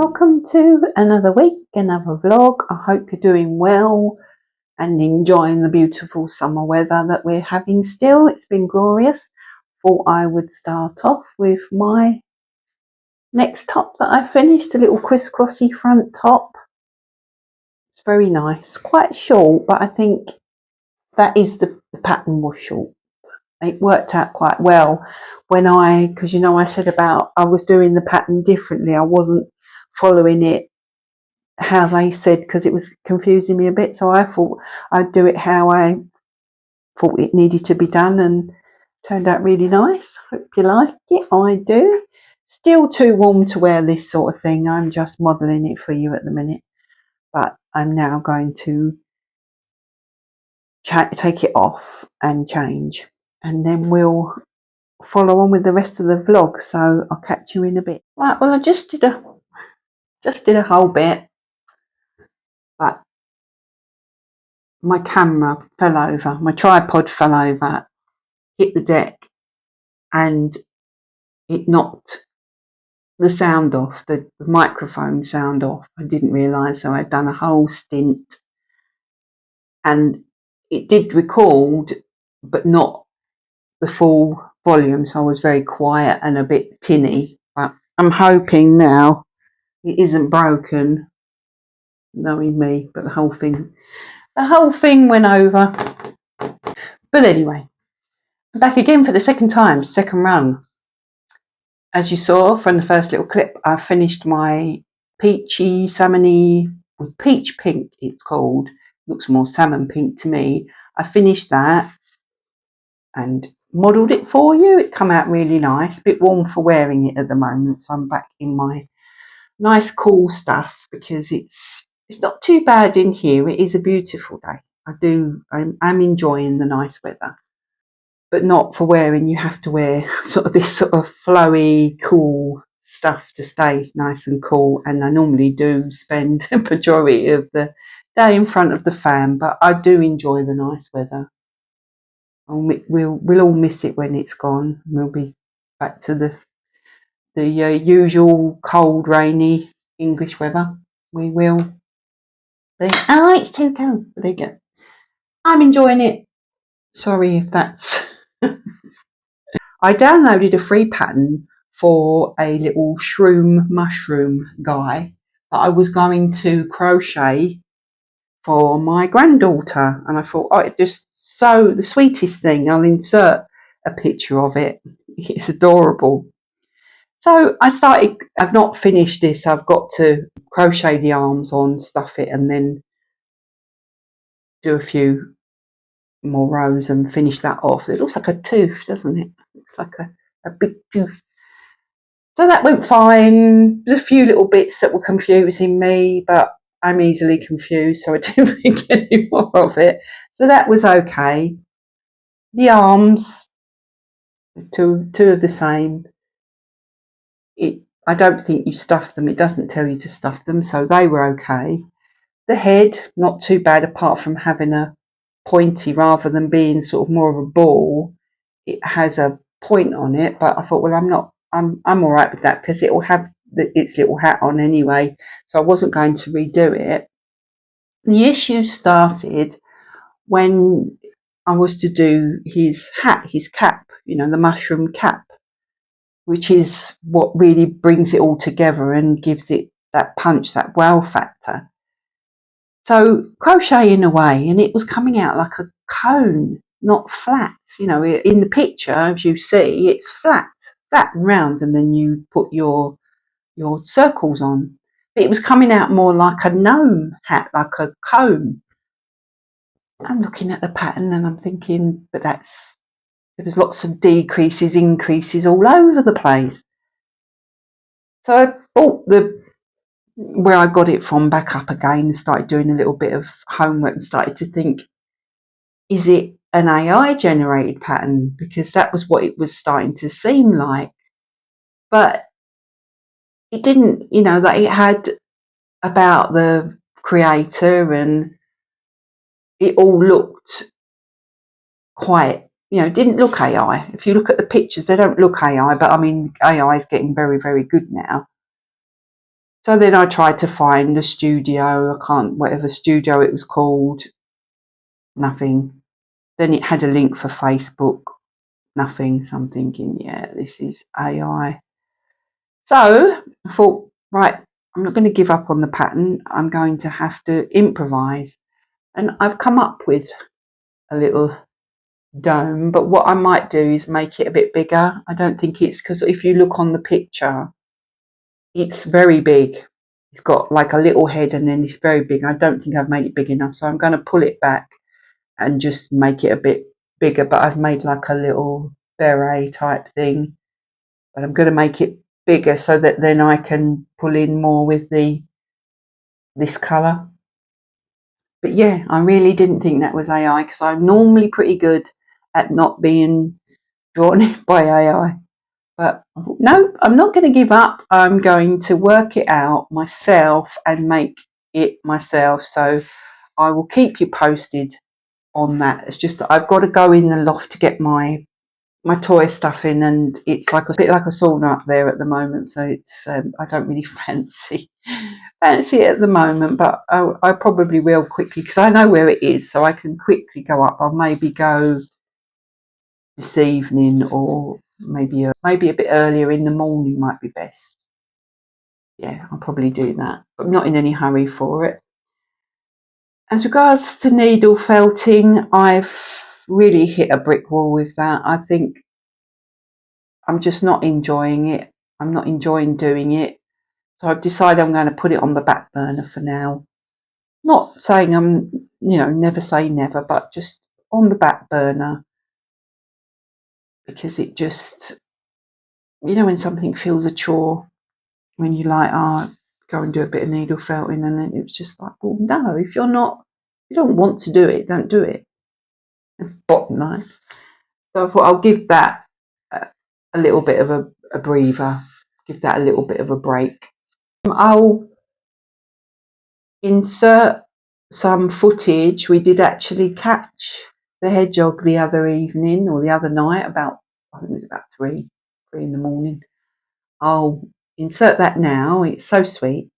welcome to another week, another vlog. I hope you're doing well and enjoying the beautiful summer weather that we're having still. It's been glorious. Thought I would start off with my next top that I finished, a little crisscrossy front top. It's very nice, quite short, but I think that is the pattern was short. It worked out quite well when because you know I said about I was doing the pattern differently. I wasn't following it how they said because it was confusing me a bit, so I thought I'd do it how I thought it needed to be done, and turned out really nice. Hope you like it. I do. Still too warm to wear this sort of thing. I'm just modelling it for you at the minute, but I'm now going to take it off and change, and then we'll follow on with the rest of the vlog. So I'll catch you in a bit. Right, well I just did a whole bit, but my camera fell over, my tripod fell over, hit the deck, and it knocked the sound off, the microphone sound off. I didn't realise, so I'd done a whole stint, and it did record but not the full volume, so I was very quiet and a bit tinny, but I'm hoping now it isn't broken, knowing me, but the whole thing went over. But anyway, I'm back again for the second time, second run. As you saw from the first little clip, I finished my peachy salmony with peach pink, it's called. Looks more salmon pink to me. I finished that and modelled it for you. It come out really nice, a bit warm for wearing it at the moment, so I'm back in my nice cool stuff because it's not too bad in here. It is a beautiful day. I'm enjoying the nice weather, but not for wearing. You have to wear sort of this sort of flowy, cool stuff to stay nice and cool. And I normally do spend the majority of the day in front of the fan, but I do enjoy the nice weather. We'll all miss it when it's gone. We'll be back to the usual cold, rainy English weather. We will. Oh, it's too cold. There you go. I'm enjoying it. Sorry if that's. I downloaded a free pattern for a little shroom mushroom guy that I was going to crochet for my granddaughter, and I thought, oh, it's just so the sweetest thing. I'll insert a picture of it. It's adorable. So I started. I've not finished this. I've got to crochet the arms on, stuff it, and then do a few more rows and finish that off. It looks like a tooth, doesn't it? It looks like a big tooth. So that went fine. There's a few little bits that were confusing me, but I'm easily confused, so I didn't think any more of it. So that was okay. The arms, two of the same. I don't think you stuff them. It doesn't tell you to stuff them, so they were okay. The head, not too bad, apart from having a pointy rather than being sort of more of a ball. It has a point on it, but I thought, well, I'm all right with that because it will have its little hat on anyway, so I wasn't going to redo it. The issue started when I was to do his hat, his cap, you know, the mushroom cap, which is what really brings it all together and gives it that punch, that wow factor. So crocheting away, and it was coming out like a cone, not flat. You know, in the picture, as you see, it's flat and round, and then you put your circles on. But it was coming out more like a gnome hat, like a cone. I'm looking at the pattern and I'm thinking, but there was lots of decreases, increases all over the place. So I bought where I got it from back up again and started doing a little bit of homework and started to think, is it an AI generated pattern? Because that was what it was starting to seem like. But it didn't, you know, that it had about the creator and it all looked quite, you know, it didn't look AI. If you look at the pictures, they don't look AI, but I mean, AI is getting very, very good now. So then I tried to find the studio, whatever studio it was called, nothing. Then it had a link for Facebook, nothing. So I'm thinking, yeah, this is AI. So I thought, right, I'm not going to give up on the pattern. I'm going to have to improvise. And I've come up with a little dome, but what I might do is make it a bit bigger. I don't think it's, because if you look on the picture, it's very big. It's got like a little head and then it's very big. I don't think I've made it big enough, so I'm going to pull it back and just make it a bit bigger. But I've made like a little beret type thing, but I'm going to make it bigger so that then I can pull in more with this colour. But yeah, I really didn't think that was AI, because I'm normally pretty good at not being drawn in by AI. But no, I'm not going to give up. I'm going to work it out myself and make it myself. So I will keep you posted on that. It's just that I've got to go in the loft to get my toy stuff in, and it's like a bit like a sauna up there at the moment. So it's I don't really fancy it at the moment, but I probably will quickly, because I know where it is, so I can quickly go up. I'll maybe go this evening, or maybe a bit earlier in the morning might be best. Yeah, I'll probably do that, but I'm not in any hurry for it. As regards to needle felting, I've really hit a brick wall with that. I think I'm just not enjoying it. I'm not enjoying doing it. So I've decided I'm going to put it on the back burner for now. Not saying I'm, never say never, but just on the back burner, because it just, when something feels a chore, when you like, go and do a bit of needle felting, and then it's just like, well, no, if you don't want to do it, don't do it. Bottom line. So I thought I'll give that a little bit of a breather, give that a little bit of a break. I'll insert some footage. We did actually catch the hedgehog the other evening, or the other night, I think it was about 3 in the morning. I'll insert that now. It's so sweet.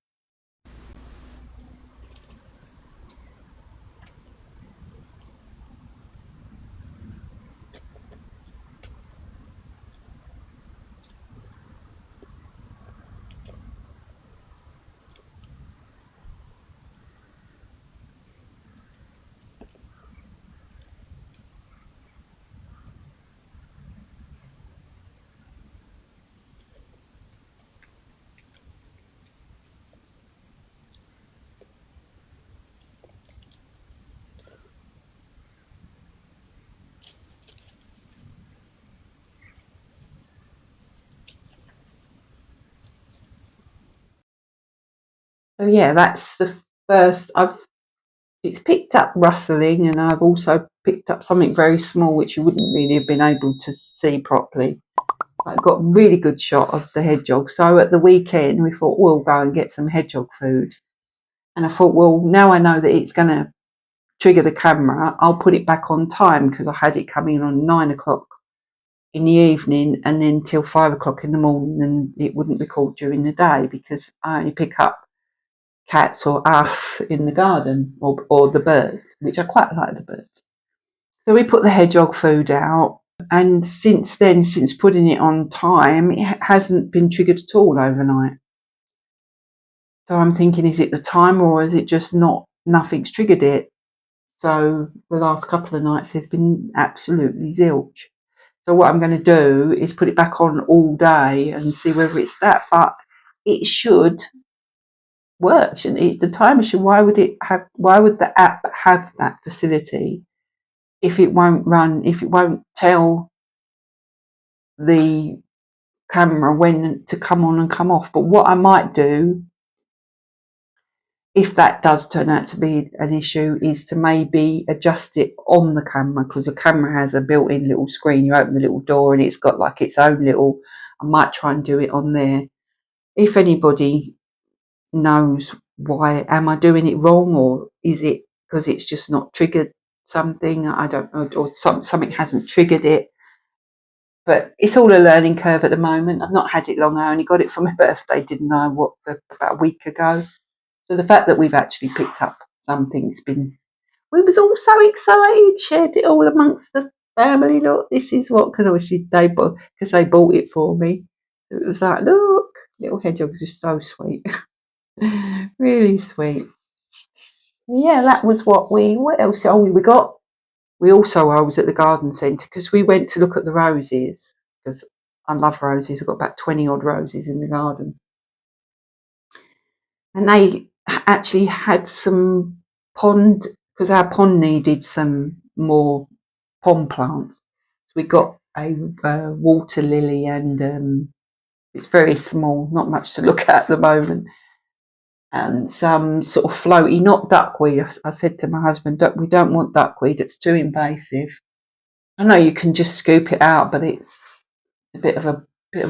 So yeah, that's the first. It's picked up rustling, and I've also picked up something very small which you wouldn't really have been able to see properly. I got a really good shot of the hedgehog. So at the weekend we thought we'll go and get some hedgehog food, and I thought, well, now I know that it's going to trigger the camera, I'll put it back on time, because I had it coming on 9 o'clock in the evening and then till 5 o'clock in the morning, and it wouldn't record during the day because I only pick up cats or us in the garden, or the birds, which I quite like the birds. So we put the hedgehog food out, and since then, since putting it on time, it hasn't been triggered at all overnight. So I'm thinking, is it the time, or is it just nothing's triggered it? So the last couple of nights there's been absolutely zilch. So what I'm going to do is put it back on all day and see whether it's that. But it should work, shouldn't it? The timer should. Why would the app have that facility if it won't run? If it won't tell the camera when to come on and come off? But what I might do, if that does turn out to be an issue, is to maybe adjust it on the camera, because the camera has a built-in little screen. You open the little door and it's got like its own little. I might try and do it on there. If anybody knows why, am I doing it wrong, or is it because it's just not triggered something? I don't know, or something hasn't triggered it. but it's all a learning curve at the moment. I've not had it long. I only got it for my birthday, didn't I? About a week ago. So the fact that we've actually picked up something's been. We was all so excited, shared it all amongst the family. Look, this is what, because obviously they bought it for me. So it was like, look, little hedgehogs are so sweet, really sweet. Yeah, that was what else? Oh, we also, I was at the garden centre because we went to look at the roses because I love roses. I've got about 20 odd roses in the garden. And they actually had some pond, because our pond needed some more pond plants. So we got a water lily, and it's very small, not much to look at the moment. And some sort of floaty, not duckweed. I said to my husband, we don't want duckweed, it's too invasive. I know you can just scoop it out, but it's a bit of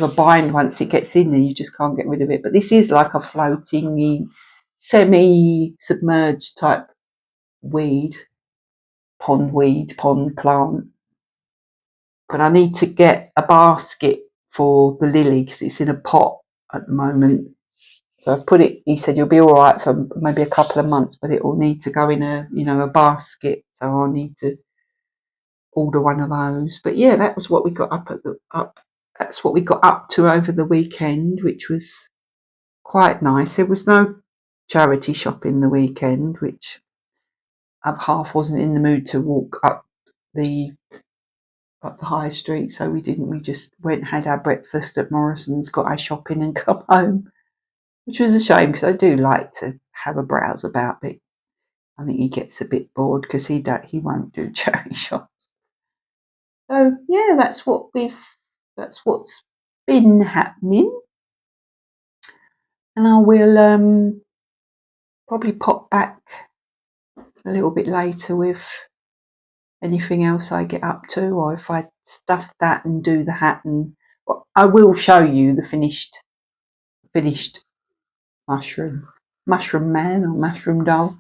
a bind once it gets in there. You just can't get rid of it. But this is like a floating, semi-submerged type pond plant. But I need to get a basket for the lily because it's in a pot at the moment. So I've put it. He said you'll be all right for maybe a couple of months, but it will need to go in a basket. So I'll need to order one of those. But yeah, that was what we got up. That's what we got up to over the weekend, which was quite nice. There was no charity shopping the weekend, which I half wasn't in the mood to walk up the high street, so we didn't. We just went, had our breakfast at Morrison's, got our shopping, and come home, which was a shame because I do like to have a browse about it. I think he gets a bit bored because he won't do charity shops. So yeah, that's what's been happening, and I will probably pop back a little bit later with anything else I get up to, or if I stuff that and do the hat, and well, I will show you the finished mushroom man or mushroom doll.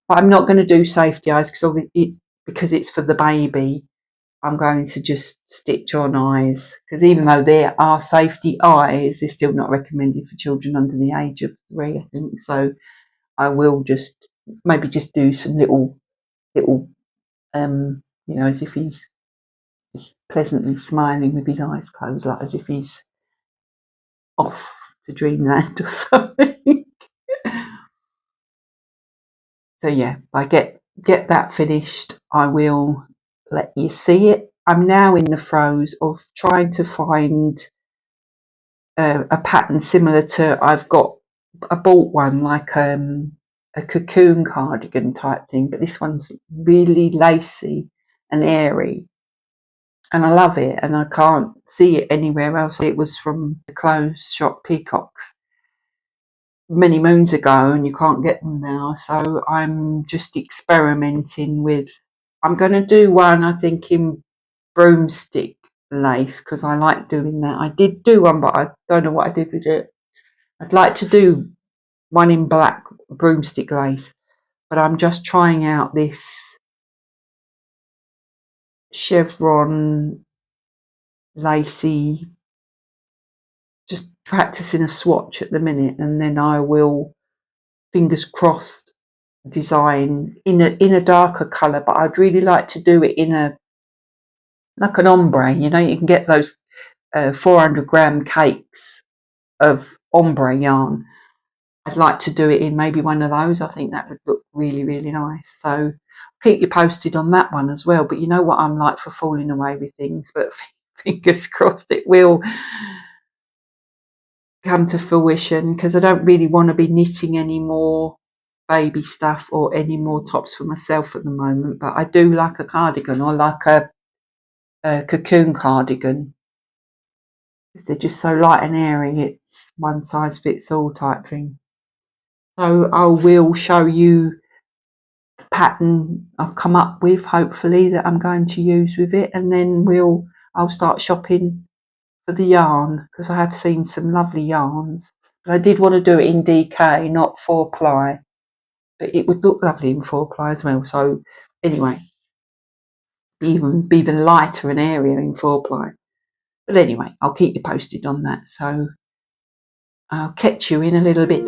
But I'm not going to do safety eyes because it's for the baby. I'm going to just stitch on eyes because even though there are safety eyes, they're still not recommended for children under the age of 3, I think. So I will just maybe just do some little as if he's just pleasantly smiling with his eyes closed, like as if he's off to dreamland or something. So yeah, I get that finished, I will let you see it. I'm now in the throes of trying to find a pattern similar to I bought one like a cocoon cardigan type thing, but this one's really lacy and airy, and I love it, and I can't see it anywhere else. It was from the clothes shop Peacocks many moons ago, and you can't get them now. So I'm just experimenting with. I'm going to do one, I think, in broomstick lace because I like doing that. I did do one, but I don't know what I did with it. I'd like to do one in black broomstick lace, but I'm just trying out this chevron lacy, just practicing a swatch at the minute, and then I will, fingers crossed, design in a darker colour. But I'd really like to do it in a like an ombre. You can get those 400-gram cakes of ombre yarn. I'd like to do it in maybe one of those. I think that would look really, really nice. So keep you posted on that one as well. But you know what I'm like for falling away with things, but fingers crossed it will come to fruition because I don't really want to be knitting any more baby stuff or any more tops for myself at the moment. But I do like a cardigan or like a cocoon cardigan. They're just so light and airy, it's one size fits all type thing. So I will show you the pattern I've come up with, hopefully, that I'm going to use with it, and then I'll start shopping for the yarn because I have seen some lovely yarns. But I did want to do it in DK, not 4-ply, but it would look lovely in 4-ply as well. So anyway, be even lighter and airier in 4-ply. But anyway, I'll keep you posted on that. So I'll catch you in a little bit.